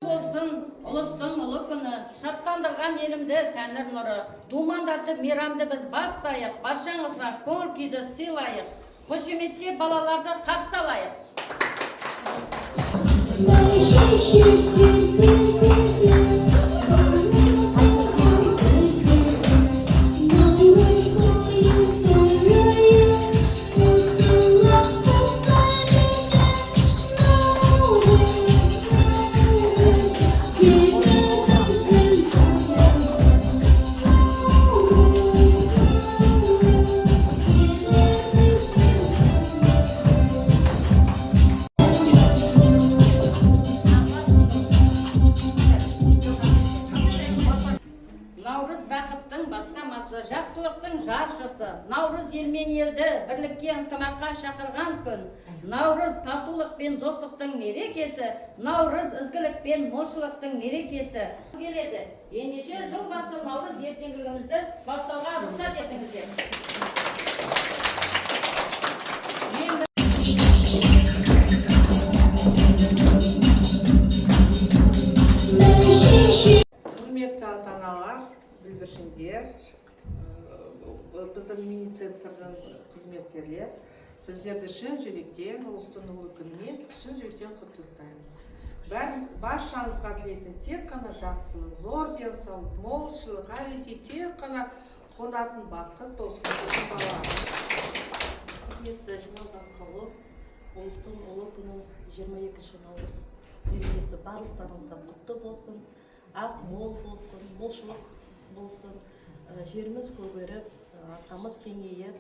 Болсын ұлыстың ұлы күні, шаттандырған елімді тәңір нұры, думандатып мейрамды біз бастайық, баршаңызға көңіл күйді сыйлайық, қошеметте балаларды қарсы алайық. Жақсылықтың жаршысы, Наурыз елмен елді бірлікке ынтымаққа шақырған күн. Наурыз татулық пен достықтың мерекесі, Наурыз ізгілік пен молшылықтың мерекесі. Келеді. Ендеше жыл басы Наурыз ертеңгілігімізді бастауға рұқсат етіңіздер. Құрметті ата-аналар, бүлдіршіндер, біздің мини-центрдің қызметкерлер, сіздерді шын жүректен, ұлыстың ұлы күнімен шын жүректен құттықтаймын. Баршаңызға тілейтін тек қана жақсылық, зор денсаулық, молшылық, әреке тек қана қонатын бақыт болсын. Құрметті жиналған қауым, ұлыстың ұлы күні 22 наурыз мерекесі барлықтарыңызға құтты болсын, ақ мол болсын, молшылық болсын, жеріміз көгеріп, арқамыз кеңейіп,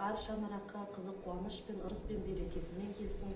ар шаңыраққа қызық қуаныш пен ырыс пен берекесімен келсін.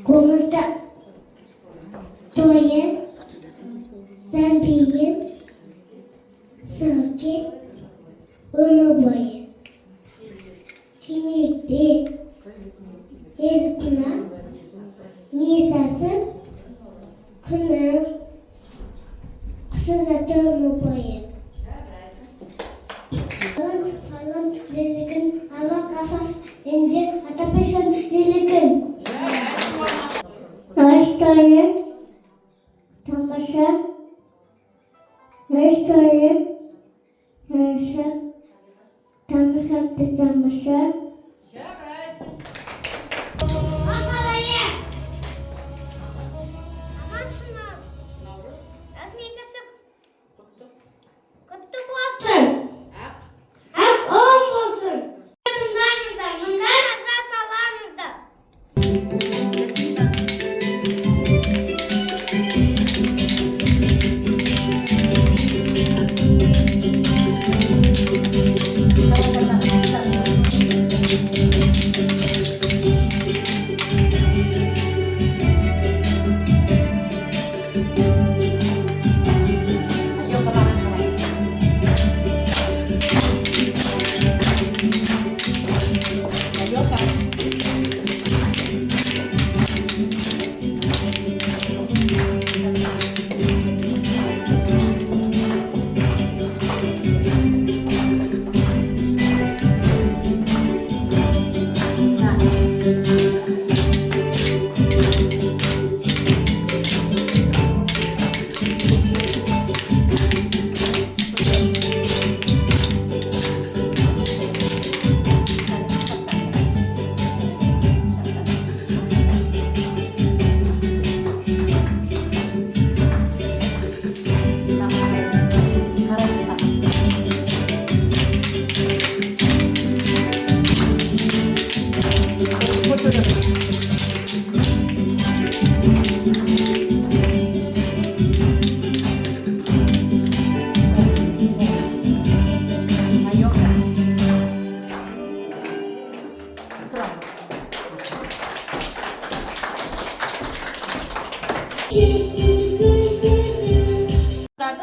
Konuda doyur, zembiyin, sıkı, ömür boyu. Kimi bir ezguna, misası, kını, kısızatı ömür boyu. Falan delikin, hava kafaf, ince, atapeşan delikin. Naştayı, tamasha, naştayı, naşa, tamasha, tamasha.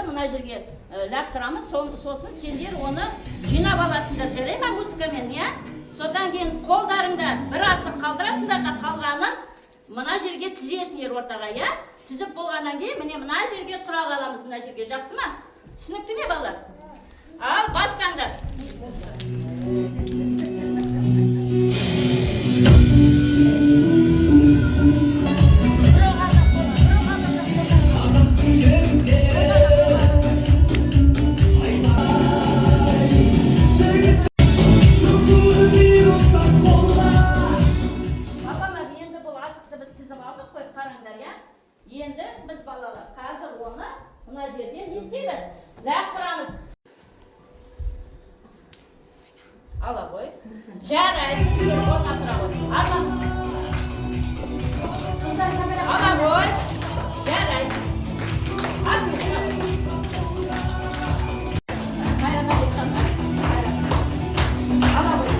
Мына жерге лақтырамыз, сосын сендер оны жинап аласыңдар, жарай ма музыкамен, иә? Содан кейін қолдарыңда бір асық қалдырасыңдар да қалғанын мына жерге тізесіңдер ортаға, иә? Тізіп болғаннан кейін міне мына жерге тұра қаламыз, мына жерге, жақсы ма? Түсінікті ме балалар? Ал бастаңдар. Енді біз балалар қазір оны мына жерден не істейміз? Лақтырамыз. Ала қой. Жарайсың, сен орнатыра қой. Ала қой. Жарайсың. Астын тұра қой. Ала қой.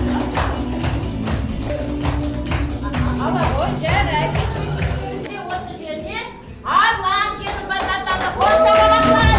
Ала қой, жарайсың. Арлан жетіп базарларды қоша барасылар.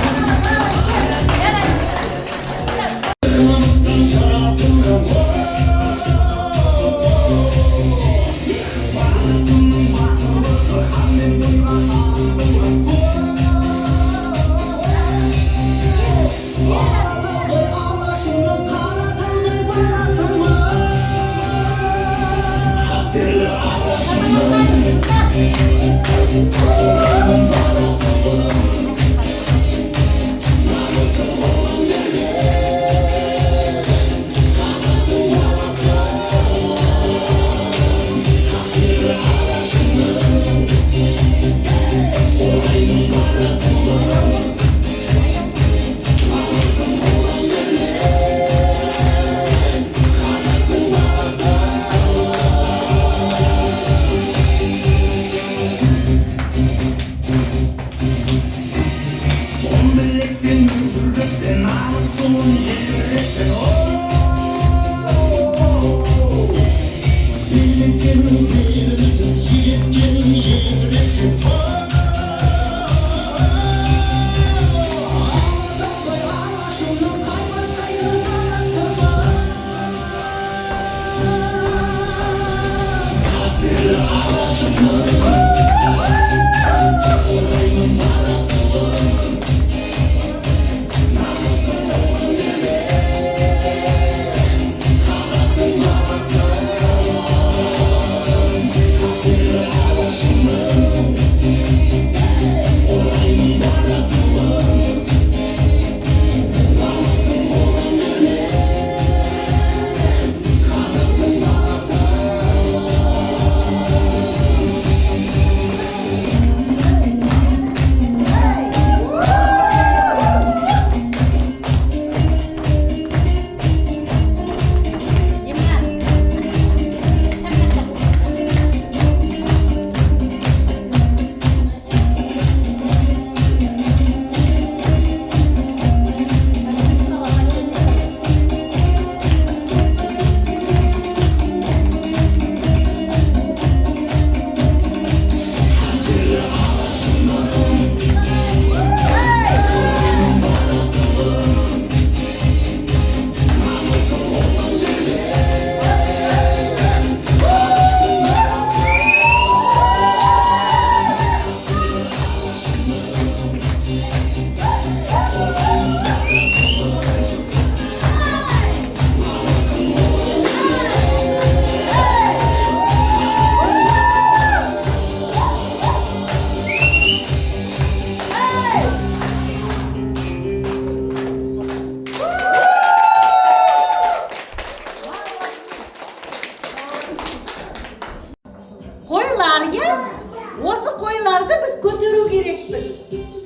Осы қойларды біз көтеру керекпіз.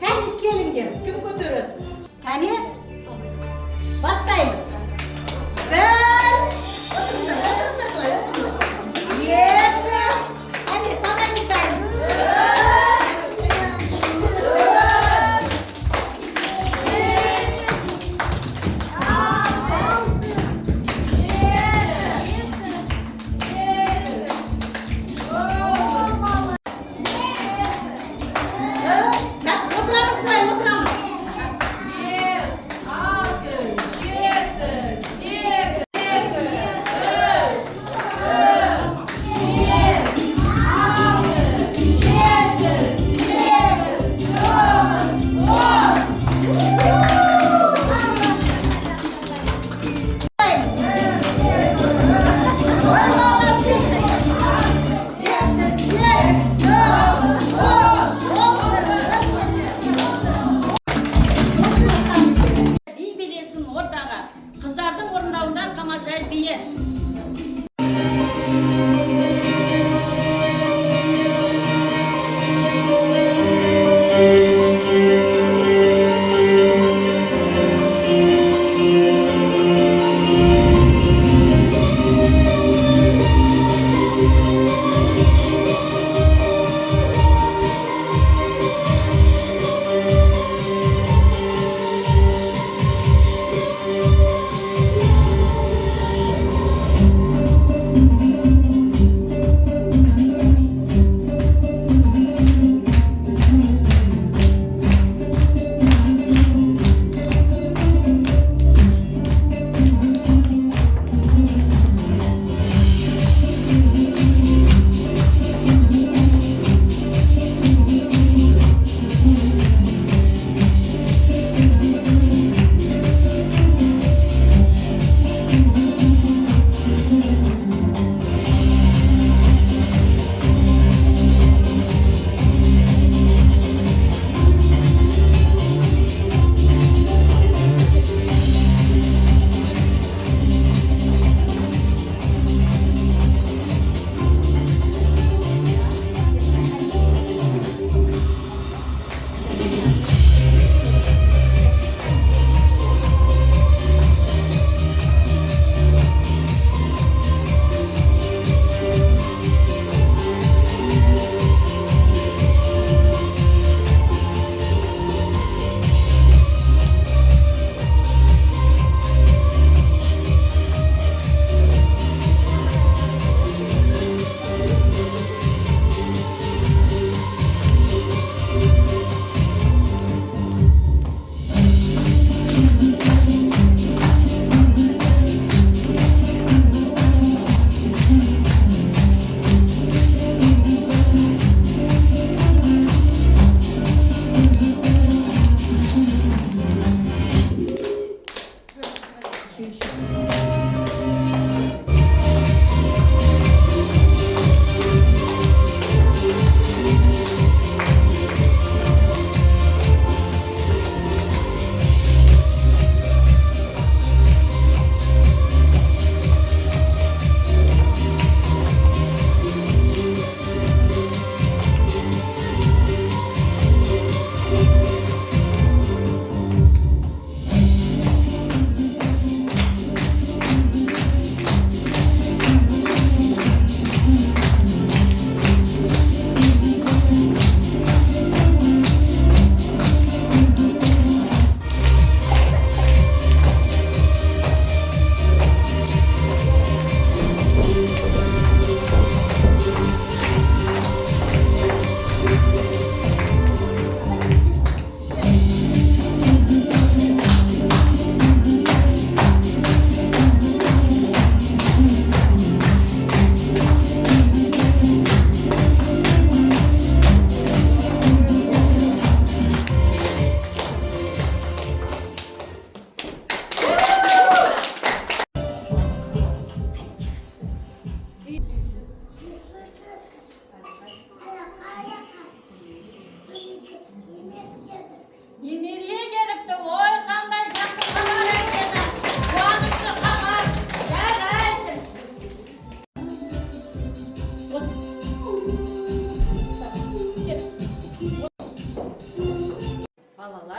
Кәне келіңдер, кім көтереді? Кәне бастаймыз. Бір, отырыңдар. Екі, кәне санаймыздаймыз.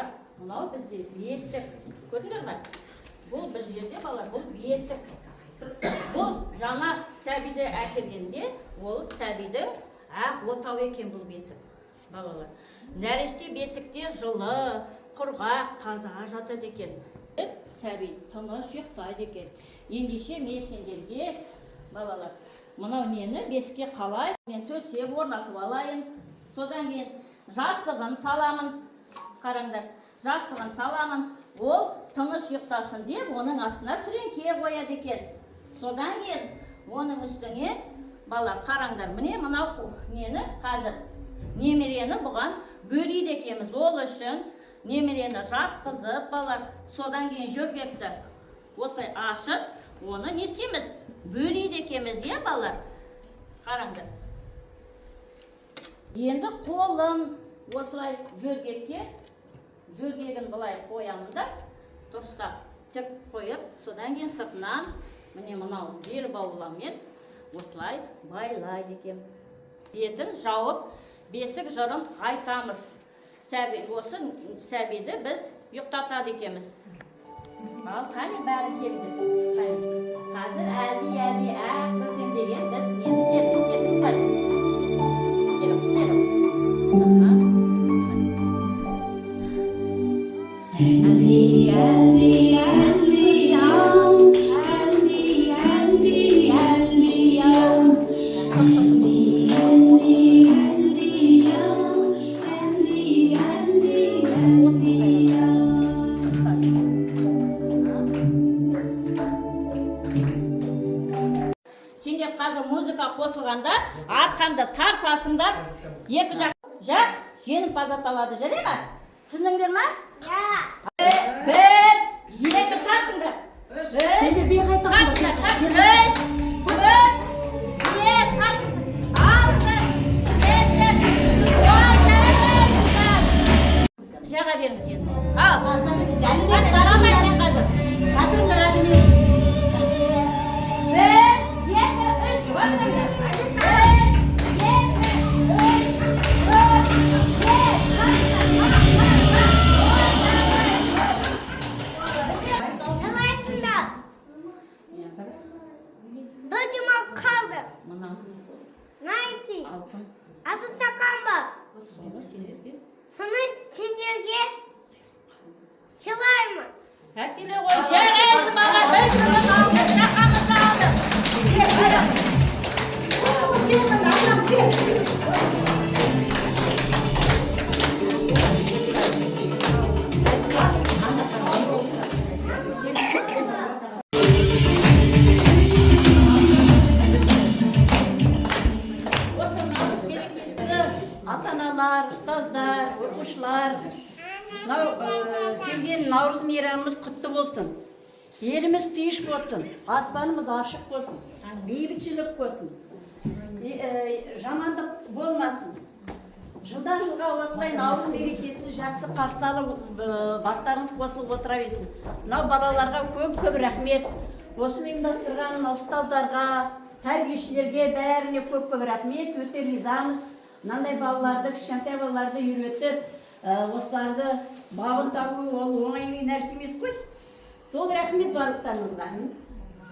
балалар, мынау бізде бесік. Көрдіңдер ме? Бұл бір жерде балалар, бұл бесік. Бұл жаңа сәбиді әкелгенде, ол сәбидің отау екен бұл бесік. Балалар, нәресте бесікте жылы, құрғақ, таза жатады екен. Сәби тыныш ұйықтайды екен. Ендеше мен сендерге, балалар, мынау нені бесікке қалай? Мен төсеп орнатып алайын. Содан кейін жастығын саламын. Қараңдар, жастығын саламын. Ол тыныш ұйықтасын деп, оның астына сіреңке қояды екен. Содан кейін оның үстіне, балалар, қараңдар, міне мынау нені қазір немерені бұған бөлейді екенбіз. Ол үшін немерені жатқызып, балалар, содан кейін жөргекті осылай ашып, оны не істейміз? Бөлейді екенбіз, е балалар? Қараңдар. Енді қолын осылай жөргегін былай қоямын да, дұрыстап тік қойып, содан кейін сыртынан міне мынау жер бауыламен осылай байлайды екен. Бетін жауып, бесік жырын айтамыз. Осы сәбиді біз ұйықтатады екенбіз. Ал қане бәрі келіңіз. Қазір әлді көктем деген біз нені келіңіз. Сендер қазір музыка қосылғанда арқанды тартасыңдар, екі жақ жеңімпаз аталады, жарай ма? Түсіндіңдер ма? Бір, екі тартыңдар. Сендер бе қайтыңдар. Үш, төрт, бес, алты, жеті, жаға беріңіз енді. Ал, әттеле ғой, жарайсы бала, өздігін алды, жақамызды алды. Ата-аналар, ұстаздар, оқушылар, келген Наурыз мейрамымыз құтты болсын. Еліміз тиыш болсын, аспанымыз ашық болсын, бейбітшілік болсын, жамандық болмасын. Жылдан жылға осылай Наурыз мерекесін жақсы қарсы алып, бастарыңыз қосылып отыра берсін. Мынау балаларға көп рахмет. Осыны ұйымдастырған ұстаздарға, тәрбиешілерге бәріне көп рахмет. Өте ризамын. Мынандай балаларды, кішкентай балаларды үйретіп, осыларды бабын табу ол оңай нәрсе емес қой. Сол рахмет барлықтарыңызға.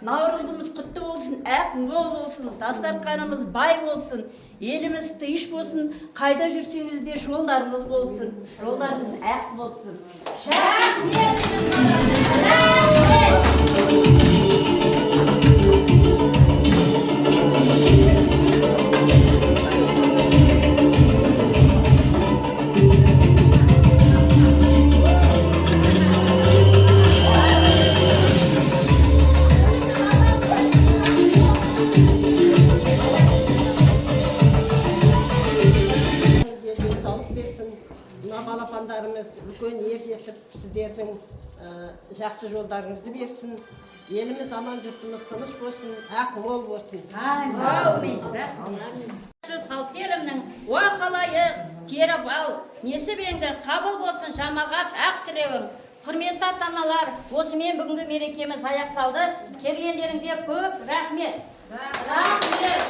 Наурызымыз құтты болсын, ақ мол болсын, дастарханымыз бай болсын, еліміз тиыш болсын, қайда жүрсеңіз де жолдарымыз болсын, жолдарымыз ақ болсын. Балапандарымыз үлкен ел етіп, сіздердің жақсы жолдарыңызды берсін. Еліміз аман, жұртымыз тыныш болсын, ақ мол болсын. Әмин. Салтерімнің уақалайық, теріп ал, несібеңді қабыл болсын, жамағат ақ тілеуім. Құрметті ата-аналар, осымен бүгінгі мерекеміз аяқталды. Келгендеріңізге көп рахмет. Рахмет.